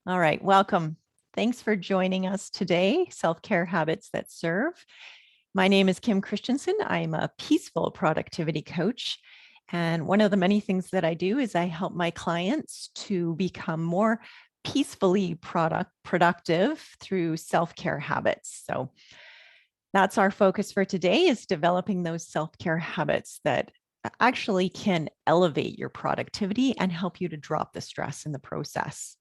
All right, welcome. Thanks for joining us today, Self-Care Habits That Serve. My name is Kim Christensen. I'm a peaceful productivity coach. And one of the many things that I do is I help my clients to become more peacefully productive through self-care habits. So that's our focus for today, is developing those self-care habits that actually can elevate your productivity and help you to drop the stress in the process.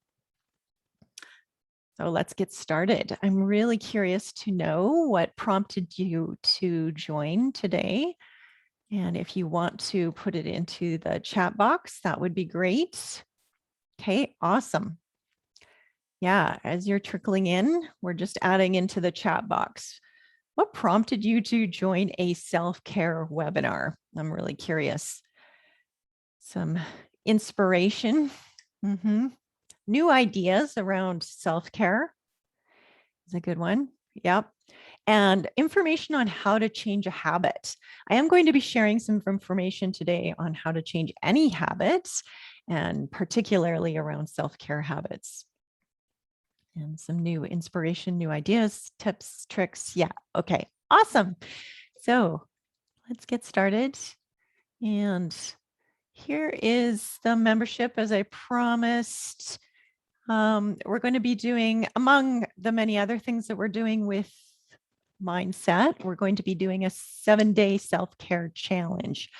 So let's get started. I'm really curious to know what prompted you to join today. And if you want to put it into the chat box, that would be great. Okay, awesome. Yeah, as you're trickling in, we're just adding into the chat box. What prompted you to join a self-care webinar? I'm really curious. Some inspiration. New ideas around self-care is a good one. Yep. And information on how to change a habit. I am going to be sharing some information today on how to change any habits, and particularly around self-care habits. And some new inspiration, new ideas, tips, tricks. Yeah. Okay. Awesome. So let's get started. And here is the membership, as I promised. We're going to be doing, among the many other things that we're doing with mindset, we're going to be doing a 7-day self-care challenge.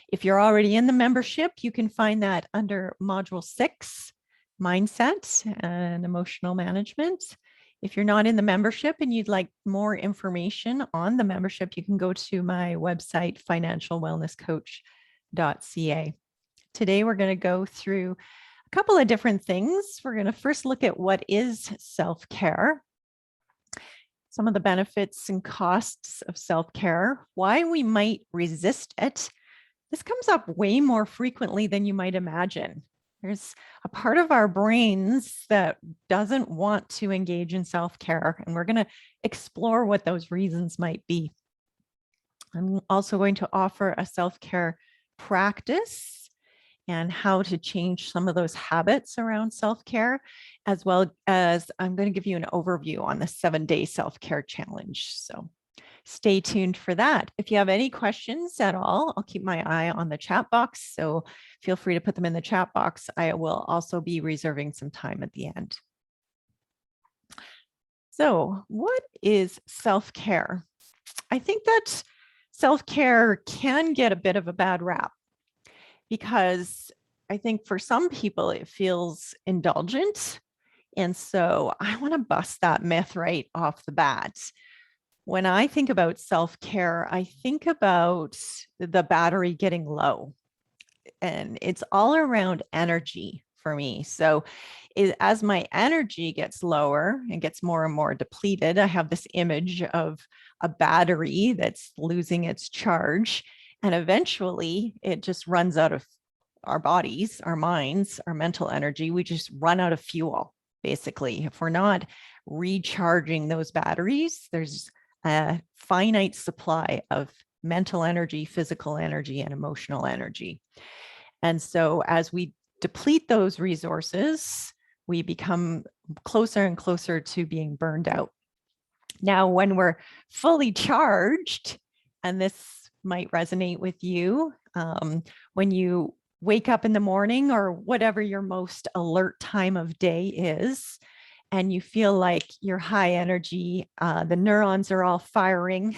If you're already in the membership, you can find that under module 6, mindset and emotional management. If you're not in the membership and you'd like more information on the membership, you can go to my website, financialwellnesscoach.ca. Today, we're going to go through a couple of different things. We're going to first look at what is self-care, some of the benefits and costs of self-care, why we might resist it. This comes up way more frequently than you might imagine. There's a part of our brains that doesn't want to engage in self-care, and we're going to explore what those reasons might be. I'm also going to offer a self-care practice and how to change some of those habits around self-care, as well as I'm going to give you an overview on the 7-day self-care challenge. So stay tuned for that. If you have any questions at all, I'll keep my eye on the chat box. So feel free to put them in the chat box. I will also be reserving some time at the end. So what is self-care? I think that self-care can get a bit of a bad rap, because I think for some people it feels indulgent. And so I want to bust that myth right off the bat. When I think about self-care, I think about the battery getting low, and it's all around energy for me. So as my energy gets lower and gets more and more depleted, I have this image of a battery that's losing its charge. And eventually it just runs out of our bodies, our minds, our mental energy. We just run out of fuel, basically. If we're not recharging those batteries, there's a finite supply of mental energy, physical energy, and emotional energy. And so as we deplete those resources, we become closer and closer to being burned out. Now, when we're fully charged, and this might resonate with you, when you wake up in the morning or whatever your most alert time of day is, and you feel like you're high energy, the neurons are all firing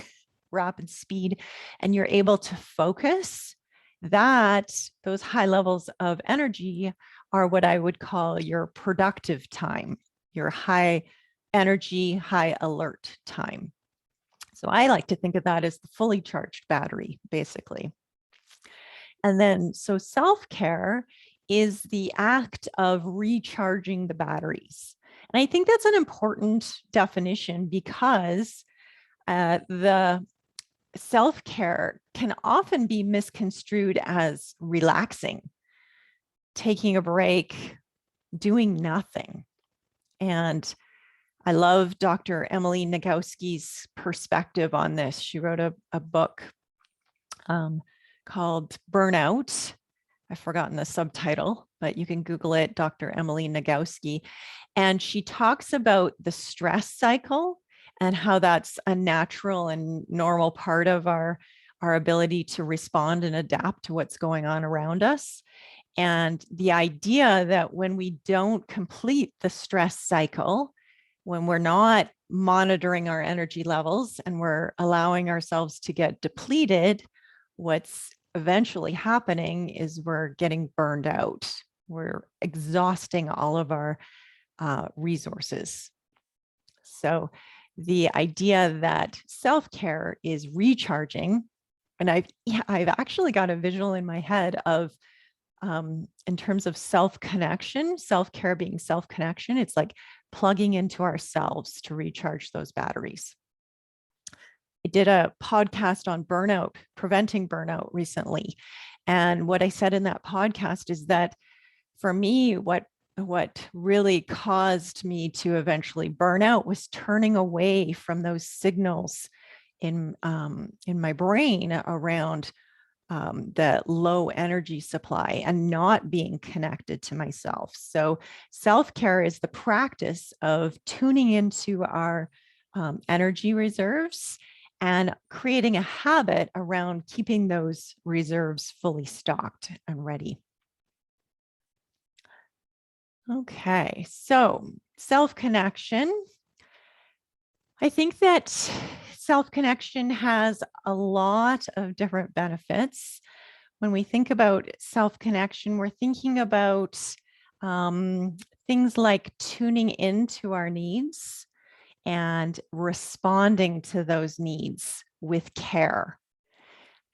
rapid speed, and you're able to focus, those high levels of energy are what I would call your productive time, your high energy, high alert time. So I like to think of that as the fully charged battery, basically. And then, so self-care is the act of recharging the batteries. And I think that's an important definition, because the self-care can often be misconstrued as relaxing, taking a break, doing nothing. And I love Dr. Emily Nagoski's perspective on this. She wrote a book called Burnout. I've forgotten the subtitle, but you can Google it, Dr. Emily Nagowski. And she talks about the stress cycle and how that's a natural and normal part of our ability to respond and adapt to what's going on around us. And the idea that when we don't complete the stress cycle, when we're not monitoring our energy levels and we're allowing ourselves to get depleted, what's eventually happening is we're getting burned out. We're exhausting all of our resources. So the idea that self-care is recharging, and I've actually got a visual in my head of in terms of self-connection, self-care being self-connection, it's like plugging into ourselves to recharge those batteries. I did a podcast on burnout, preventing burnout recently. And what I said in that podcast is that for me, what really caused me to eventually burn out was turning away from those signals in my brain around the low energy supply and not being connected to myself. So self-care is the practice of tuning into our energy reserves and creating a habit around keeping those reserves fully stocked and ready. Okay, so self-connection. I think that self-connection has a lot of different benefits. When we think about self-connection, we're thinking about things like tuning into our needs and responding to those needs with care.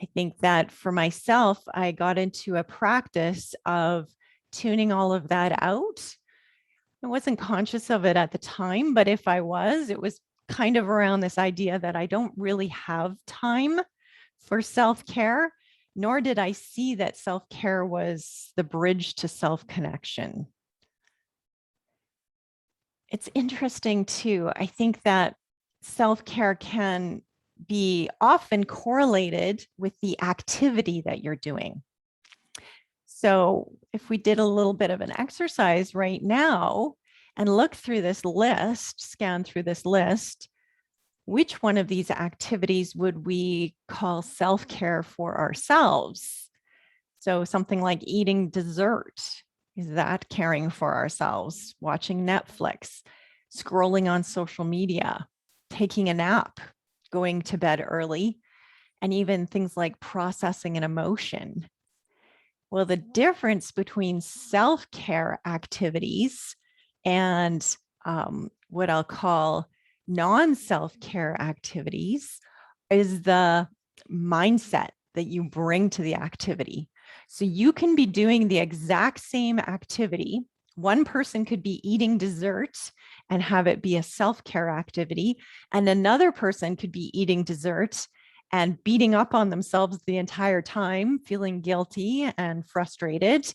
I think that for myself, I got into a practice of tuning all of that out. I wasn't conscious of it at the time, but if I was, it was kind of around this idea that I don't really have time for self-care, nor did I see that self-care was the bridge to self-connection. It's interesting too. I think that self-care can be often correlated with the activity that you're doing. So if we did a little bit of an exercise right now and look through this list, scan through this list, which one of these activities would we call self-care for ourselves? So something like eating dessert, is that caring for ourselves? Watching Netflix, scrolling on social media, taking a nap, going to bed early, and even things like processing an emotion. Well, the difference between self-care activities and what I'll call non-self-care activities is the mindset that you bring to the activity. So you can be doing the exact same activity. One person could be eating dessert and have it be a self-care activity, and another person could be eating dessert and beating up on themselves the entire time, feeling guilty and frustrated.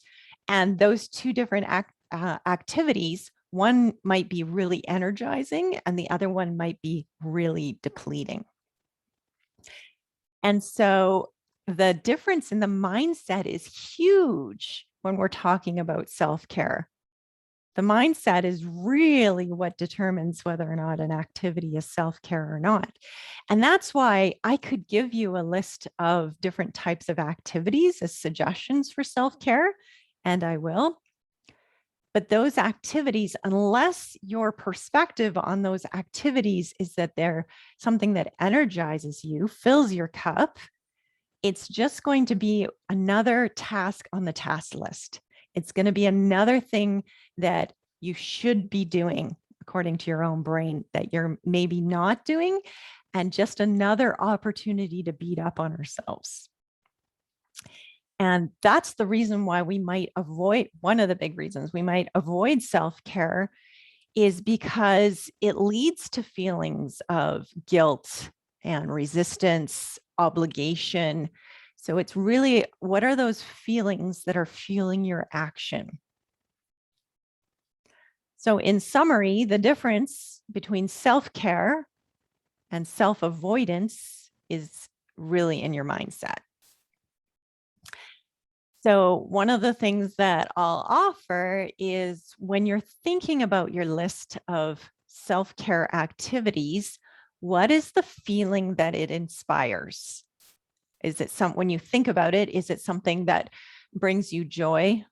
And those two different activities, one might be really energizing and the other one might be really depleting. And so the difference in the mindset is huge when we're talking about self-care. The mindset is really what determines whether or not an activity is self-care or not. And that's why I could give you a list of different types of activities as suggestions for self-care, and I will. But those activities, unless your perspective on those activities is that they're something that energizes you, fills your cup, it's just going to be another task on the task list. It's going to be another thing that you should be doing according to your own brain that you're maybe not doing, and just another opportunity to beat up on ourselves. And that's the reason why we might avoid, one of the big reasons we might avoid self-care is because it leads to feelings of guilt and resistance, obligation. So it's really, what are those feelings that are fueling your action? So in summary, the difference between self-care and self-avoidance is really in your mindset. So, one of the things that I'll offer is when you're thinking about your list of self care activities, what is the feeling that it inspires? Is it when you think about it, is it something that brings you joy,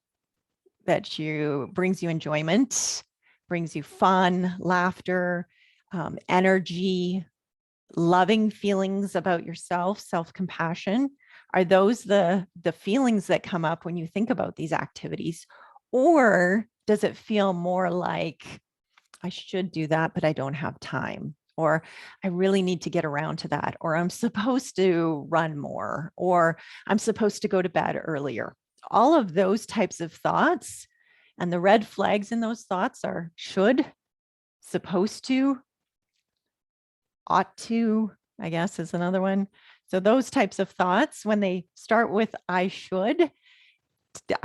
brings you enjoyment, brings you fun, laughter, energy, loving feelings about yourself, self-compassion? Are those the feelings that come up when you think about these activities? Or does it feel more like I should do that, but I don't have time? Or I really need to get around to that, or I'm supposed to run more, or I'm supposed to go to bed earlier. All of those types of thoughts, and the red flags in those thoughts are should, supposed to, ought to, I guess is another one. So those types of thoughts, when they start with I should,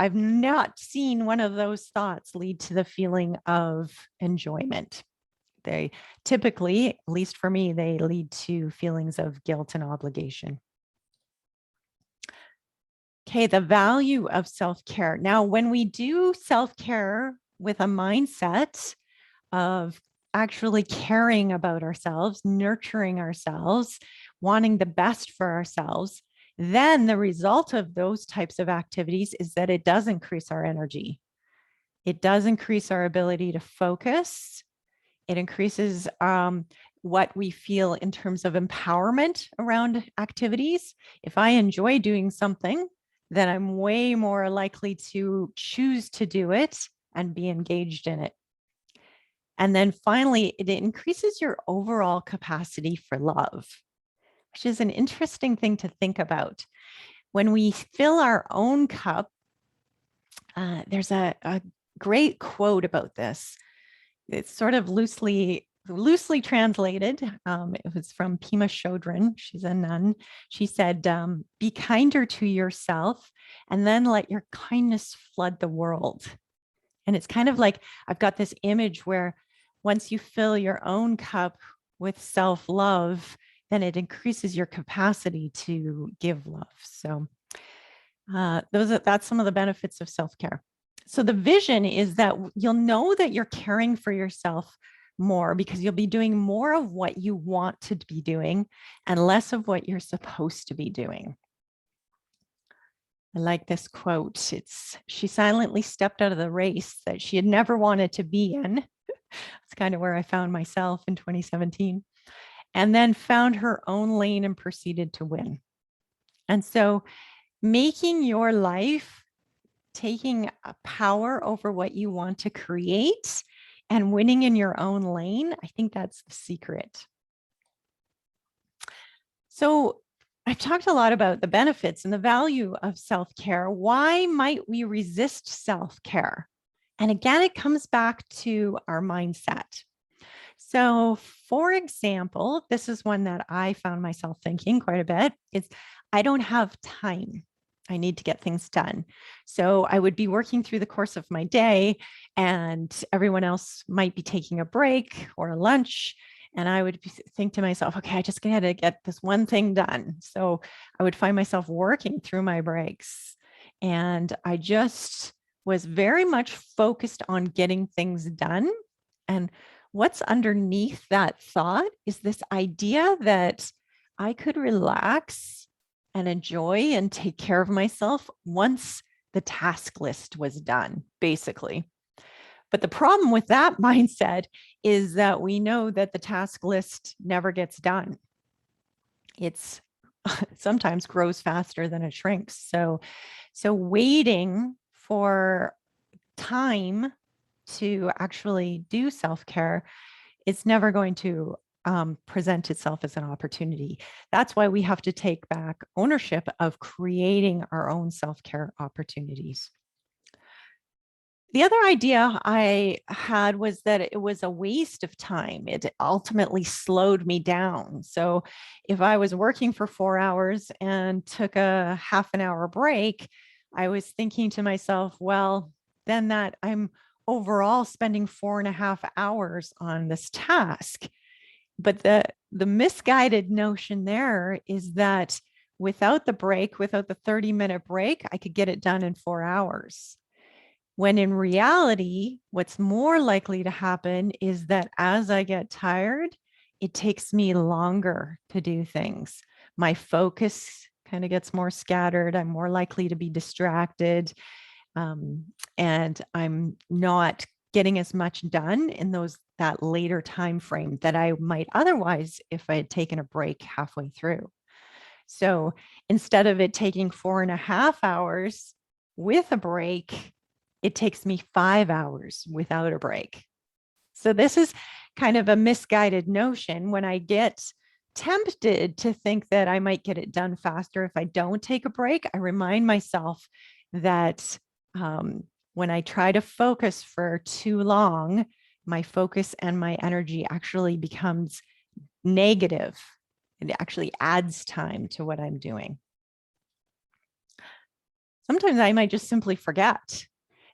I've not seen one of those thoughts lead to the feeling of enjoyment. They typically, at least for me, they lead to feelings of guilt and obligation. Okay, the value of self-care. Now, when we do self-care with a mindset of actually caring about ourselves, nurturing ourselves, wanting the best for ourselves, then the result of those types of activities is that it does increase our energy. It does increase our ability to focus. It increases what we feel in terms of empowerment around activities. If I enjoy doing something, then I'm way more likely to choose to do it and be engaged in it. And then finally, it increases your overall capacity for love, which is an interesting thing to think about. When we fill our own cup, there's a great quote about this. It's sort of loosely translated. It was from Pema Chodron. She's a nun. She said, be kinder to yourself and then let your kindness flood the world. And it's kind of like, I've got this image where once you fill your own cup with self-love, then it increases your capacity to give love. So that's some of the benefits of self-care. So the vision is that you'll know that you're caring for yourself more because you'll be doing more of what you want to be doing and less of what you're supposed to be doing. I like this quote. She silently stepped out of the race that she had never wanted to be in. It's kind of where I found myself in 2017, and then found her own lane and proceeded to win. And so making your life, taking a power over what you want to create and winning in your own lane, I think that's the secret. So I've talked a lot about the benefits and the value of self-care. Why might we resist self-care? And again, it comes back to our mindset. So for example, this is one that I found myself thinking quite a bit. It's, I don't have time. I need to get things done. So I would be working through the course of my day and everyone else might be taking a break or a lunch. And I would think to myself, okay, I just got to get this one thing done. So I would find myself working through my breaks. And I just was very much focused on getting things done. And what's underneath that thought is this idea that I could relax and enjoy and take care of myself once the task list was done, basically. But the problem with that mindset is that we know that the task list never gets done. It's sometimes grows faster than it shrinks. So waiting for time to actually do self-care, it's never going to present itself as an opportunity. That's why we have to take back ownership of creating our own self-care opportunities. The other idea I had was that it was a waste of time. It ultimately slowed me down. So if I was working for 4 hours and took a half an hour break, I was thinking to myself, well, then that I'm overall spending 4.5 hours on this task. But the misguided notion there is that without the break, without the 30-minute break, I could get it done in 4 hours. When in reality, what's more likely to happen is that as I get tired, it takes me longer to do things. My focus kind of gets more scattered. I'm more likely to be distracted. And I'm not getting as much done in that later time frame that I might otherwise if I had taken a break halfway through. So instead of it taking 4.5 hours with a break, it takes me 5 hours without a break. So this is kind of a misguided notion. When I get tempted to think that I might get it done faster if I don't take a break, I remind myself that when I try to focus for too long, my focus and my energy actually becomes negative. It actually adds time to what I'm doing. Sometimes I might just simply forget.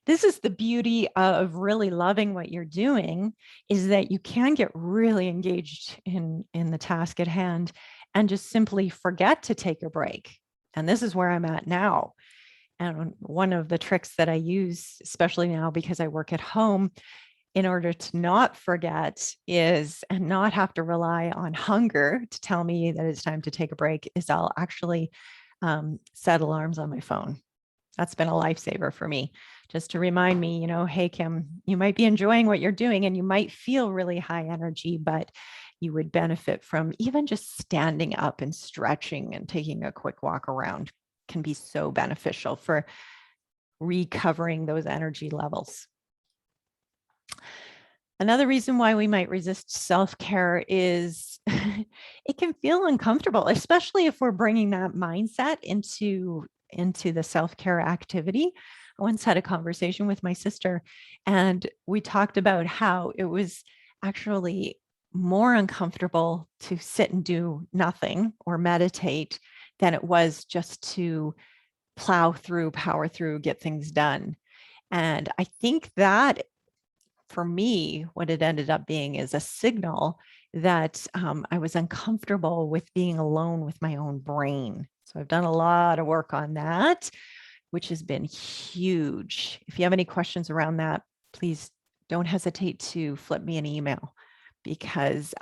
This is the beauty of really loving what you're doing, is that you can get really engaged in the task at hand and just simply forget to take a break. And this is where I'm at now. And one of the tricks that I use, especially now because I work at home, in order to not forget is, and not have to rely on hunger to tell me that it's time to take a break, is I'll actually set alarms on my phone. That's been a lifesaver for me, just to remind me, hey, Kim, you might be enjoying what you're doing and you might feel really high energy, but you would benefit from even just standing up and stretching and taking a quick walk around. Can be so beneficial for recovering those energy levels. Another reason why we might resist self-care is it can feel uncomfortable, especially if we're bringing that mindset into the self-care activity. I once had a conversation with my sister, and we talked about how it was actually more uncomfortable to sit and do nothing or meditate than it was just to power through, get things done. And I think that for me, what it ended up being is a signal that I was uncomfortable with being alone with my own brain. So I've done a lot of work on that, which has been huge. If you have any questions around that, please don't hesitate to flip me an email, because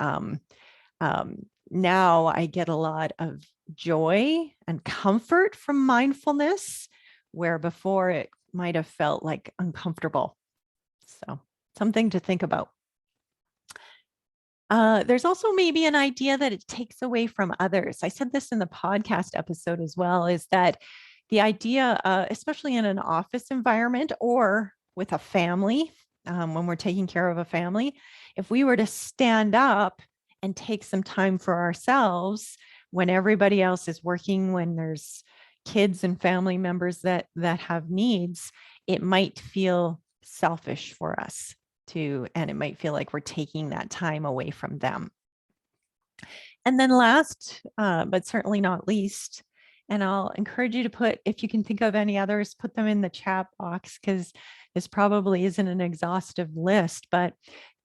now I get a lot of joy and comfort from mindfulness, where before it might have felt like uncomfortable. So something to think about. There's also maybe an idea that it takes away from others. I said this in the podcast episode as well, is that the idea, especially in an office environment or with a family, when we're taking care of a family, if we were to stand up and take some time for ourselves when everybody else is working, when there's kids and family members that have needs, it might feel selfish for us too, and it might feel like we're taking that time away from them. And then last, but certainly not least, and I'll encourage you to put, if you can think of any others, put them in the chat box, because this probably isn't an exhaustive list, but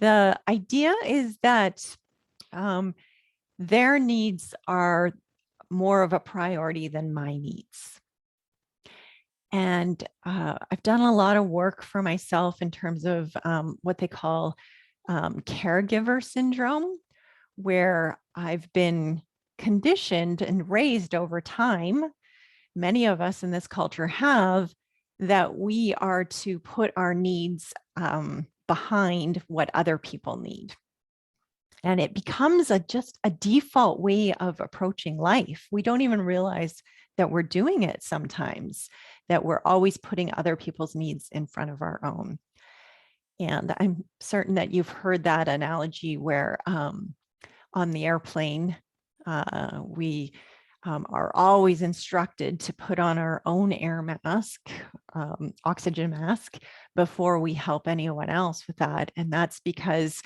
the idea is that their needs are more of a priority than my needs. And I've done a lot of work for myself in terms of what they call caregiver syndrome, where I've been conditioned and raised over time, many of us in this culture have, that we are to put our needs behind what other people need. And it becomes just a default way of approaching life. We don't even realize that we're doing it sometimes, that we're always putting other people's needs in front of our own. And I'm certain that you've heard that analogy where on the airplane, we are always instructed to put on our own air mask, oxygen mask, before we help anyone else with that. And that's because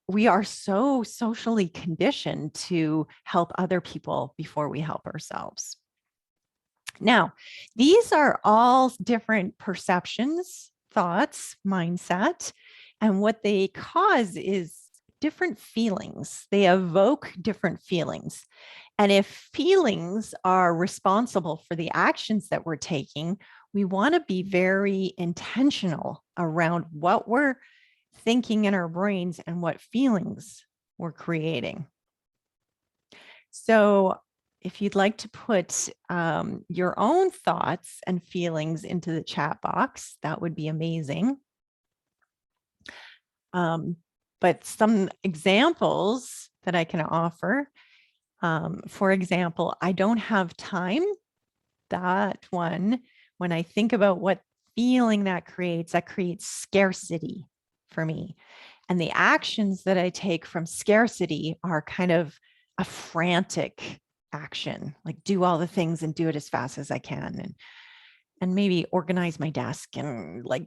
we are so socially conditioned to help other people before we help ourselves. Now, these are all different perceptions, thoughts, mindset, and what they cause is different feelings. They evoke different feelings. And if feelings are responsible for the actions that we're taking, we want to be very intentional around what we're thinking in our brains and what feelings we're creating. So if you'd like to put your own thoughts and feelings into the chat box, that would be amazing. But some examples that I can offer, for example, I don't have time. That one, when I think about what feeling that creates scarcity for me. And the actions that I take from scarcity are kind of a frantic action, like do all the things and do it as fast as I can, and maybe organize my desk, and like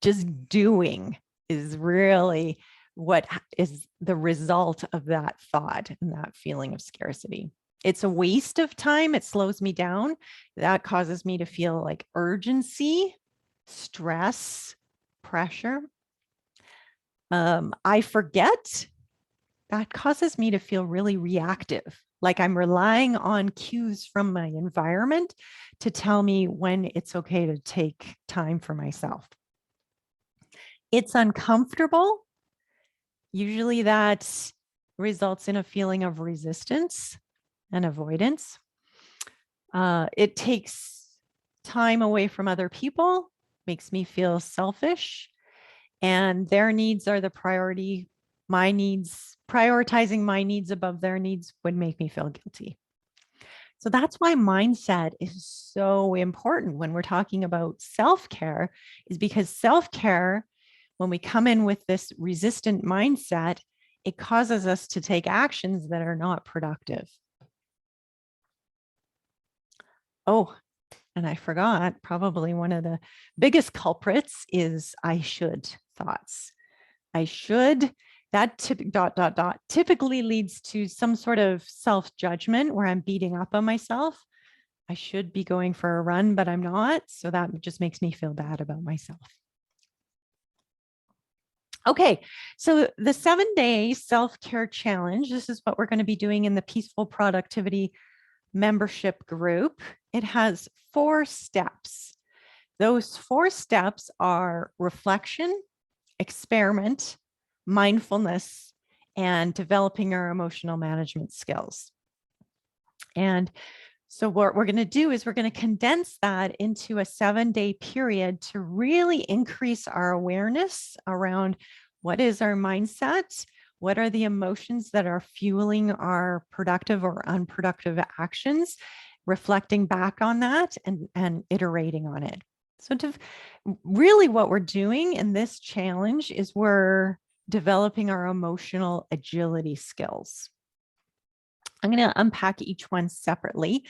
just doing is really what is the result of that thought and that feeling of scarcity. It's a waste of time. It slows me down. That causes me to feel like urgency, stress, pressure. I forget. That causes me to feel really reactive, like I'm relying on cues from my environment to tell me when it's okay to take time for myself. It's uncomfortable. Usually that results in a feeling of resistance and avoidance. It takes time away from other people, makes me feel selfish, and their needs are the priority. My needs, prioritizing my needs above their needs would make me feel guilty. So that's why mindset is so important when we're talking about self-care, is because self-care, when we come in with this resistant mindset, it causes us to take actions that are not productive. Oh, and I forgot, probably one of the biggest culprits is I should thoughts. I should, that typically leads to some sort of self-judgment where I'm beating up on myself. I should be going for a run, but I'm not. So that just makes me feel bad about myself. Okay, so the 7-day self-care challenge, this is what we're going to be doing in the Peaceful Productivity membership group. It has 4 steps. Those 4 steps are reflection, experiment, mindfulness, and developing our emotional management skills. And so what we're going to do is we're going to condense that into a 7-day period to really increase our awareness around what is our mindset, what are the emotions that are fueling our productive or unproductive actions, reflecting back on that and iterating on it. So really what we're doing in this challenge is we're developing our emotional agility skills. I'm going to unpack each one separately.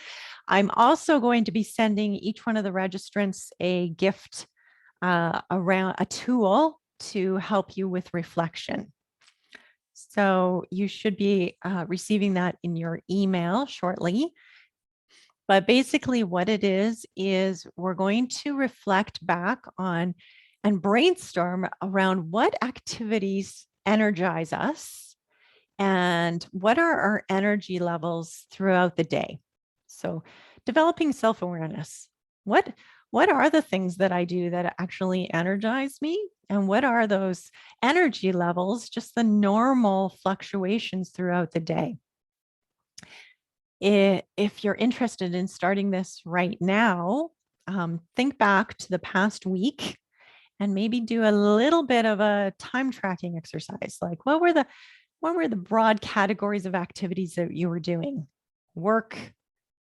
I'm also going to be sending each one of the registrants a gift around a tool to help you with reflection. So you should be receiving that in your email shortly. But basically what it is we're going to reflect back on and brainstorm around what activities energize us and what are our energy levels throughout the day. So developing self-awareness. What are the things that I do that actually energize me? And what are those energy levels, just the normal fluctuations throughout the day? If you're interested in starting this right now, think back to the past week and maybe do a little bit of a time tracking exercise. Like what were the broad categories of activities that you were doing? Work,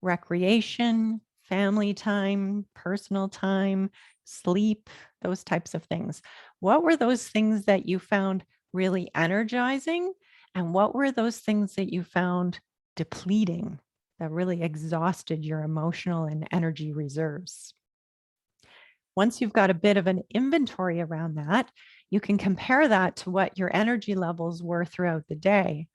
recreation, family time, personal time, sleep, those types of things. What were those things that you found really energizing? And what were those things that you found depleting, that really exhausted your emotional and energy reserves? Once you've got a bit of an inventory around that, you can compare that to what your energy levels were throughout the day.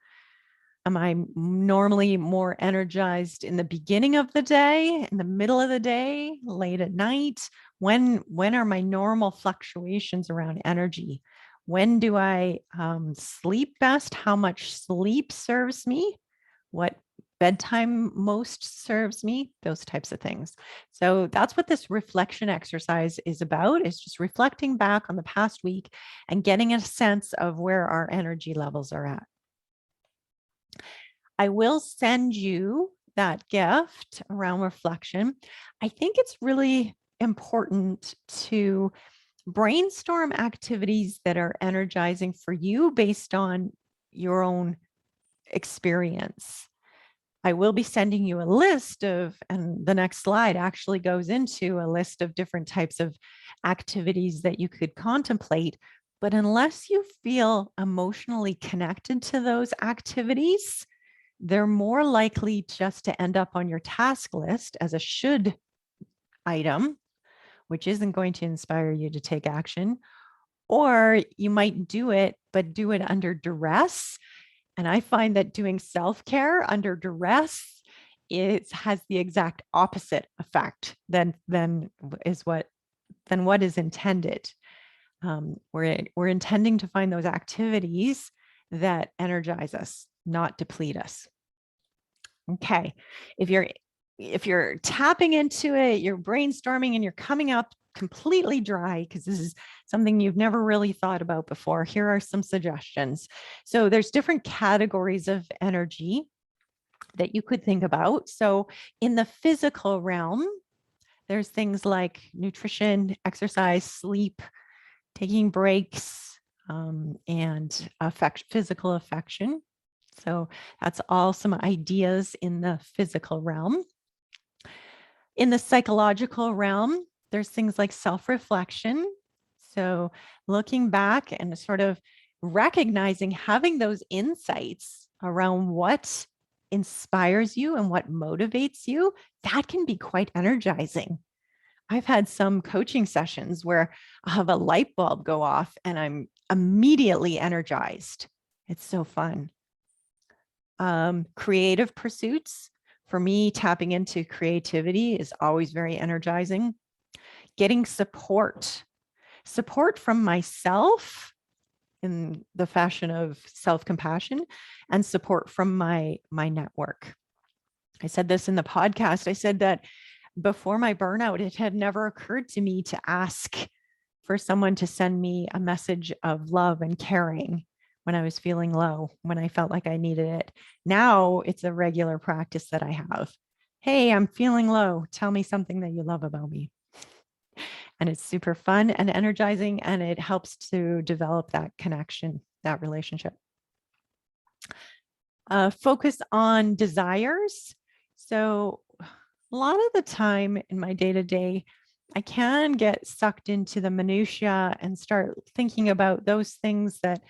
Am I normally more energized in the beginning of the day, in the middle of the day, late at night? When are my normal fluctuations around energy? When do I sleep best? How much sleep serves me? What bedtime most serves me? Those types of things. So that's what this reflection exercise is about, is just reflecting back on the past week and getting a sense of where our energy levels are at. I will send you that gift around reflection. I think it's really important to brainstorm activities that are energizing for you based on your own experience. I will be sending you a list of, and the next slide actually goes into a list of different types of activities that you could contemplate. But unless you feel emotionally connected to those activities, they're more likely just to end up on your task list as a should item, which isn't going to inspire you to take action. Or you might do it, but do it under duress. And I find that doing self-care under duress has the exact opposite effect than what is intended. We're intending to find those activities that energize us, not deplete us. Okay, if you're tapping into it, you're brainstorming and you're coming up completely dry because this is something you've never really thought about before, here are some suggestions. So there's different categories of energy that you could think about. So in the physical realm, there's things like nutrition, exercise, sleep, taking breaks, and physical affection. So that's all some ideas in the physical realm. In the psychological realm, there's things like self-reflection. So looking back and sort of recognizing, having those insights around what inspires you and what motivates you, that can be quite energizing. I've had some coaching sessions where I have a light bulb go off and I'm immediately energized. It's so fun. Creative pursuits. For me, tapping into creativity is always very energizing. Getting support from myself in the fashion of self-compassion, and support from my network. I said this in the podcast. I said that before my burnout, it had never occurred to me to ask for someone to send me a message of love and caring when I was feeling low, when I felt like I needed it. Now it's a regular practice that I have. Hey, I'm feeling low. Tell me something that you love about me. And it's super fun and energizing, and it helps to develop that connection, that relationship. Focus on desires. So a lot of the time in my day-to-day, I can get sucked into the minutia and start thinking about those things that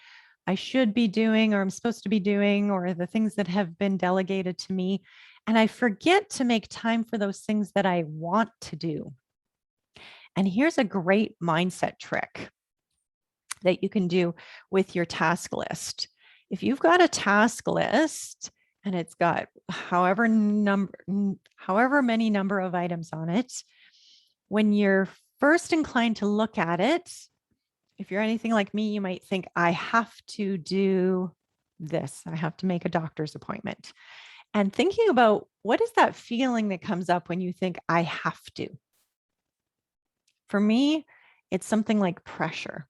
I should be doing or I'm supposed to be doing, or the things that have been delegated to me. And I forget to make time for those things that I want to do. And here's a great mindset trick that you can do with your task list. If you've got a task list and it's got however many number of items on it, when you're first inclined to look at it, if you're anything like me, you might think, I have to do this. I have to make a doctor's appointment. And thinking about, what is that feeling that comes up when you think I have to? For me, it's something like pressure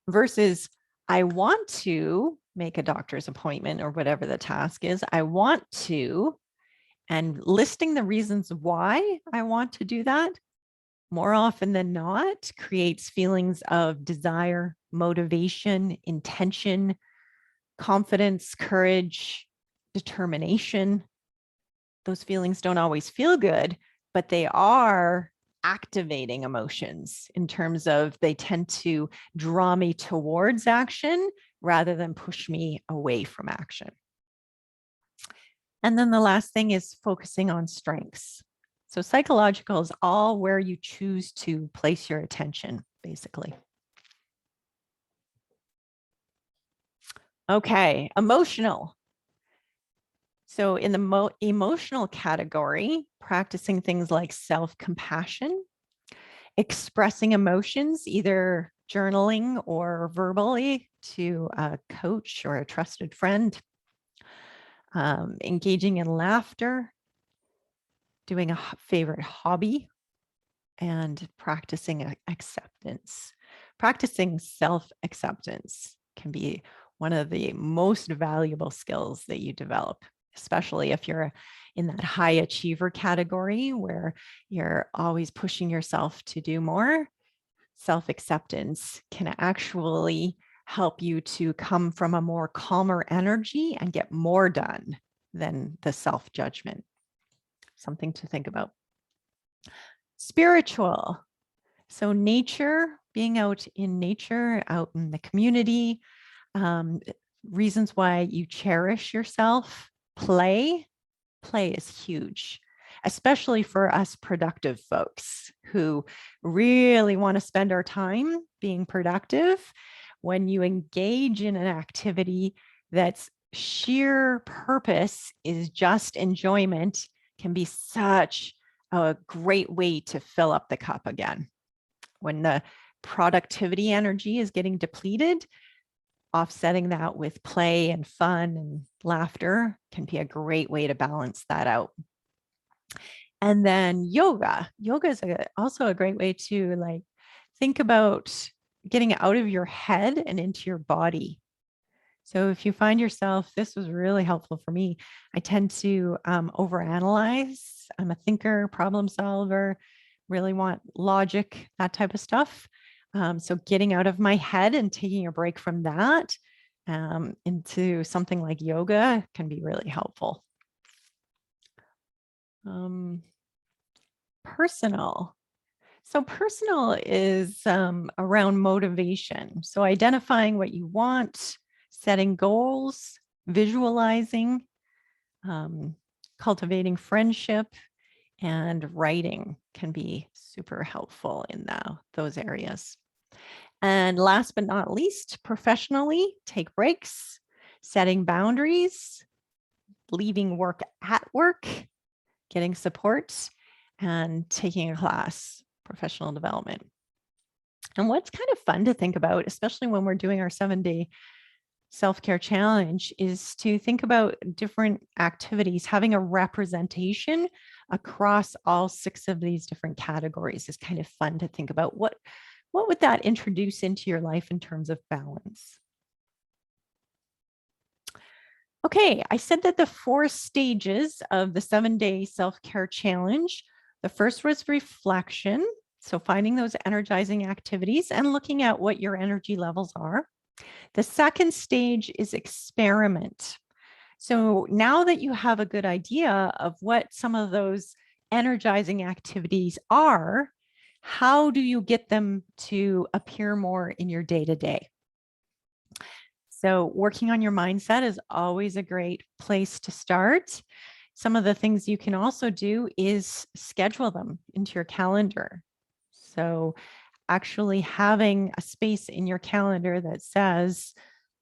versus I want to make a doctor's appointment or whatever the task is. I want to, and listing the reasons why I want to do that more often than not creates feelings of desire, motivation, intention, confidence, courage, determination. Those feelings don't always feel good, but they are activating emotions in terms of they tend to draw me towards action rather than push me away from action. And then the last thing is focusing on strengths. So psychological is all where you choose to place your attention, basically. Okay, emotional. So in the emotional category, practicing things like self-compassion, expressing emotions, either journaling or verbally to a coach or a trusted friend, engaging in laughter, doing a favorite hobby, and practicing acceptance. Practicing self-acceptance can be one of the most valuable skills that you develop, especially if you're in that high achiever category where you're always pushing yourself to do more. Self-acceptance can actually help you to come from a more calmer energy and get more done than the self-judgment. Something to think about. Spiritual. So nature, being out in nature, out in the community, reasons why you cherish yourself. Play is huge, especially for us productive folks who really want to spend our time being productive. When you engage in an activity that's sheer purpose is just enjoyment, can be such a great way to fill up the cup again. When the productivity energy is getting depleted, offsetting that with play and fun and laughter can be a great way to balance that out. And then yoga. Yoga is also a great way to think about getting out of your head and into your body. So if you find yourself, this was really helpful for me. I tend to overanalyze. I'm a thinker, problem solver, really want logic, that type of stuff. So getting out of my head and taking a break from that into something like yoga can be really helpful. Personal. So personal is around motivation. So identifying what you want, setting goals, visualizing, cultivating friendship, and writing can be super helpful in those areas. And last but not least, professionally, take breaks, setting boundaries, leaving work at work, getting support, and taking a class, professional development. And what's kind of fun to think about, especially when we're doing our 7-day self-care challenge, is to think about different activities. Having a representation across all 6 of these different categories is kind of fun to think about. What would that introduce into your life in terms of balance? Okay, I said that the 4 stages of the 7-day self-care challenge, the first was reflection. So finding those energizing activities and looking at what your energy levels are. The second stage is experiment. So now that you have a good idea of what some of those energizing activities are, how do you get them to appear more in your day-to-day? So working on your mindset is always a great place to start. Some of the things you can also do is schedule them into your calendar. So actually having a space in your calendar that says,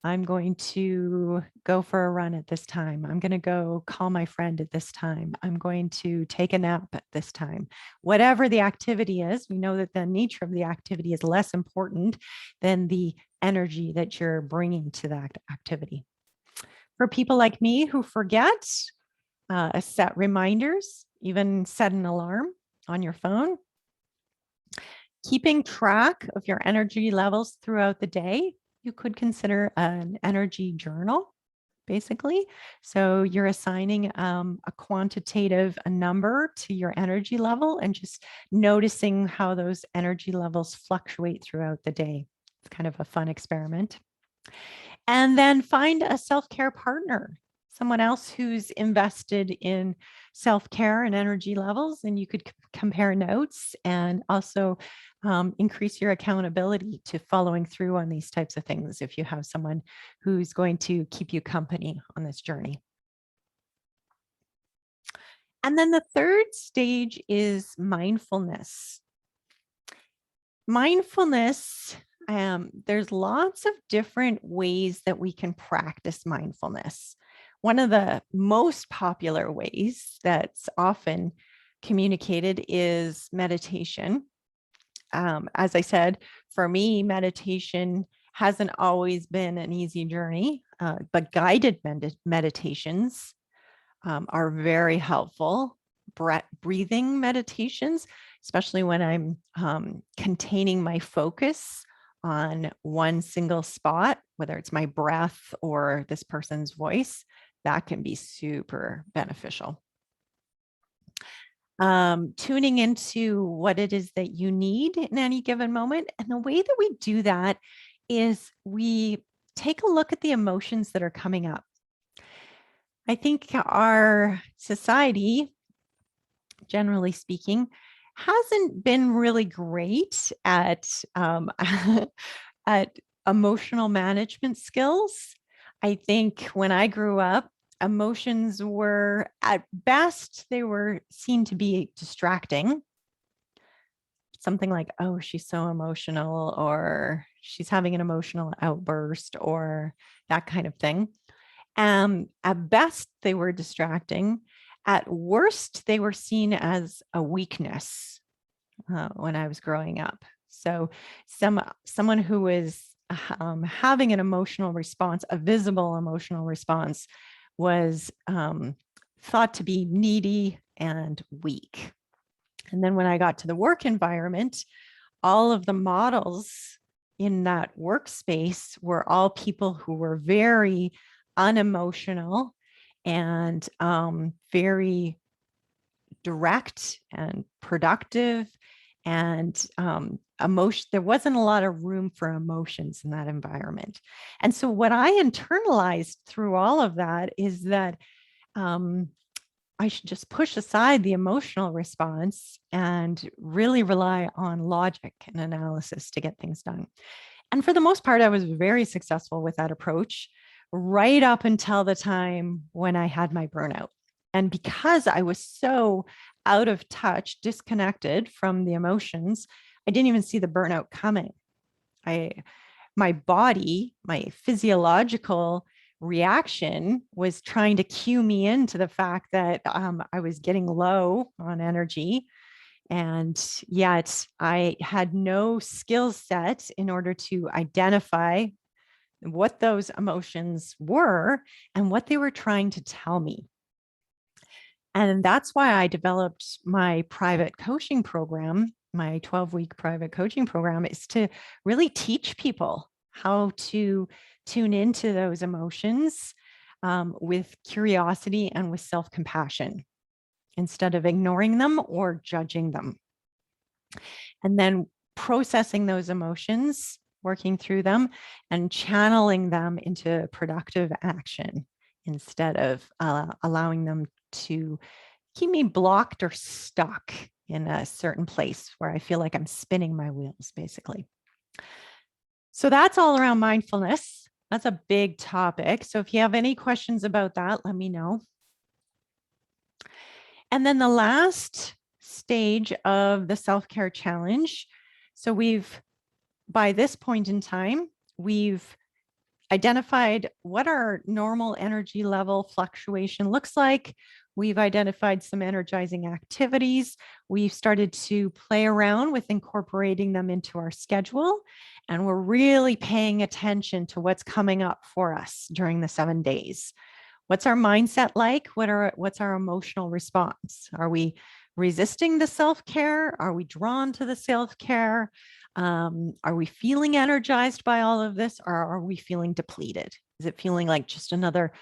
I'm going to go for a run at this time. I'm going to go call my friend at this time. I'm going to take a nap at this time. Whatever the activity is, we know that the nature of the activity is less important than the energy that you're bringing to that activity. For people like me who forget, set reminders, even set an alarm on your phone. Keeping track of your energy levels throughout the day, you could consider an energy journal, basically. So you're assigning a quantitative number to your energy level and just noticing how those energy levels fluctuate throughout the day. It's kind of a fun experiment. And then find a self-care partner, someone else who's invested in self-care and energy levels, and you could compare notes and also increase your accountability to following through on these types of things if you have someone who's going to keep you company on this journey. And then the third stage is mindfulness. Mindfulness, there's lots of different ways that we can practice mindfulness. One of the most popular ways that's often communicated is meditation. As I said, for me, meditation hasn't always been an easy journey, but guided meditations are very helpful. Breathing meditations, especially when I'm containing my focus on one single spot, whether it's my breath or this person's voice, that can be super beneficial. Tuning into what it is that you need in any given moment. And the way that we do that is we take a look at the emotions that are coming up. I think our society, generally speaking, hasn't been really great at at emotional management skills. I think when I grew up, emotions were at best, they were seen to be distracting. Something like, oh, she's so emotional, or she's having an emotional outburst, or that kind of thing. At best, they were distracting. At worst, they were seen as a weakness when I was growing up. So someone who was having an emotional response, a visible emotional response, was thought to be needy and weak. And then when I got to the work environment, all of the models in that workspace were all people who were very unemotional and very direct and productive, and emotion. There wasn't a lot of room for emotions in that environment. And so what I internalized through all of that is that I should just push aside the emotional response and really rely on logic and analysis to get things done. And for the most part, I was very successful with that approach right up until the time when I had my burnout. And because I was so out of touch, disconnected from the emotions, I didn't even see the burnout coming. My body, my physiological reaction was trying to cue me into the fact that I was getting low on energy. And yet I had no skill set in order to identify what those emotions were and what they were trying to tell me. And that's why I developed my private coaching program. My 12-week private coaching program is to really teach people how to tune into those emotions with curiosity and with self-compassion instead of ignoring them or judging them. And then processing those emotions, working through them, and channeling them into productive action instead of allowing them to keep me blocked or stuck in a certain place where I feel like I'm spinning my wheels, basically. So that's all around mindfulness. That's a big topic. So if you have any questions about that, let me know. And then the last stage of the self-care challenge. So by this point in time, we've identified what our normal energy level fluctuation looks like. We've identified some energizing activities. We've started to play around with incorporating them into our schedule. And we're really paying attention to what's coming up for us during the 7 days. What's our mindset like? What's our emotional response? Are we resisting the self-care? Are we drawn to the self-care? Are we feeling energized by all of this, or are we feeling depleted? Is it feeling like just another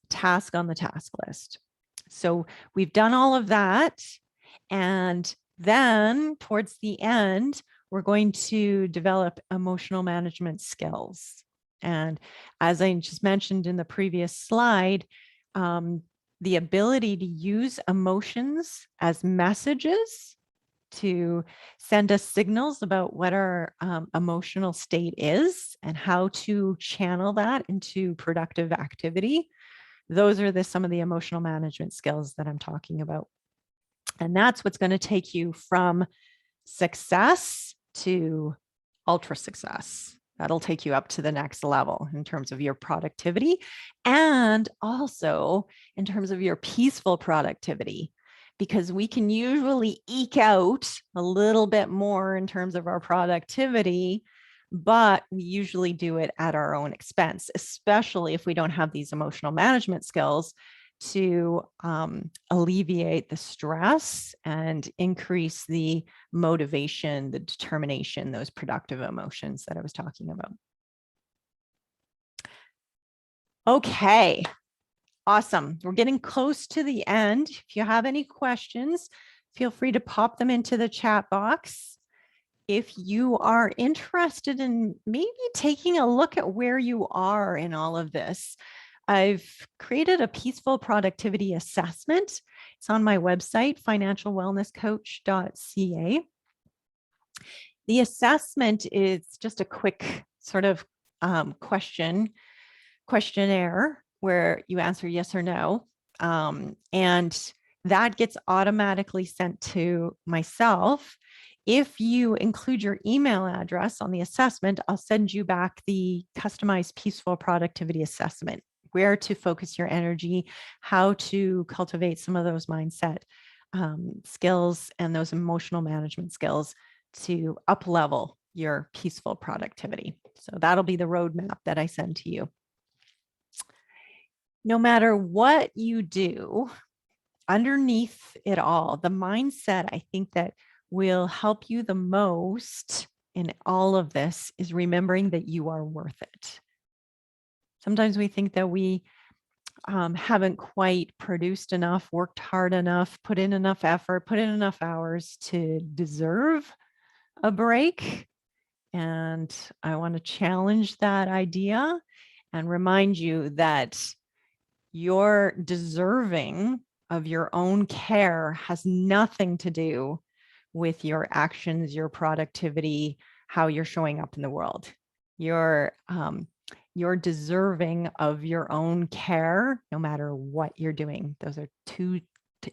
task on the task list? So we've done all of that. And then towards the end, we're going to develop emotional management skills. And as I just mentioned in the previous slide, the ability to use emotions as messages to send us signals about what our emotional state is and how to channel that into productive activity. Those are some of the emotional management skills that I'm talking about. And that's what's going to take you from success to ultra success. That'll take you up to the next level in terms of your productivity and also in terms of your peaceful productivity. because we can usually eke out a little bit more in terms of our productivity, but we usually do it at our own expense, especially if we don't have these emotional management skills to alleviate the stress and increase the motivation, the determination, those productive emotions that I was talking about. Okay, awesome. We're getting close to the end. If you have any questions, feel free to pop them into the chat box. If you are interested in maybe taking a look at where you are in all of this, I've created a peaceful productivity assessment. It's on my website, financialwellnesscoach.ca. The assessment is just a quick sort of questionnaire where you answer yes or no. And that gets automatically sent to myself. If you include your email address on the assessment, I'll send you back the customized peaceful productivity assessment, where to focus your energy, how to cultivate some of those mindset skills and those emotional management skills to up level your peaceful productivity. So that'll be the roadmap that I send to you. No matter what you do, underneath it all, the mindset I think that will help you the most in all of this is remembering that you are worth it. Sometimes we think that we haven't quite produced enough, worked hard enough, put in enough effort, put in enough hours to deserve a break. And I want to challenge that idea and remind you that your deserving of your own care has nothing to do with your actions, your productivity, how you're showing up in the world. You're deserving of your own care, no matter what you're doing. Those are two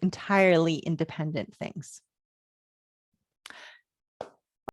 entirely independent things.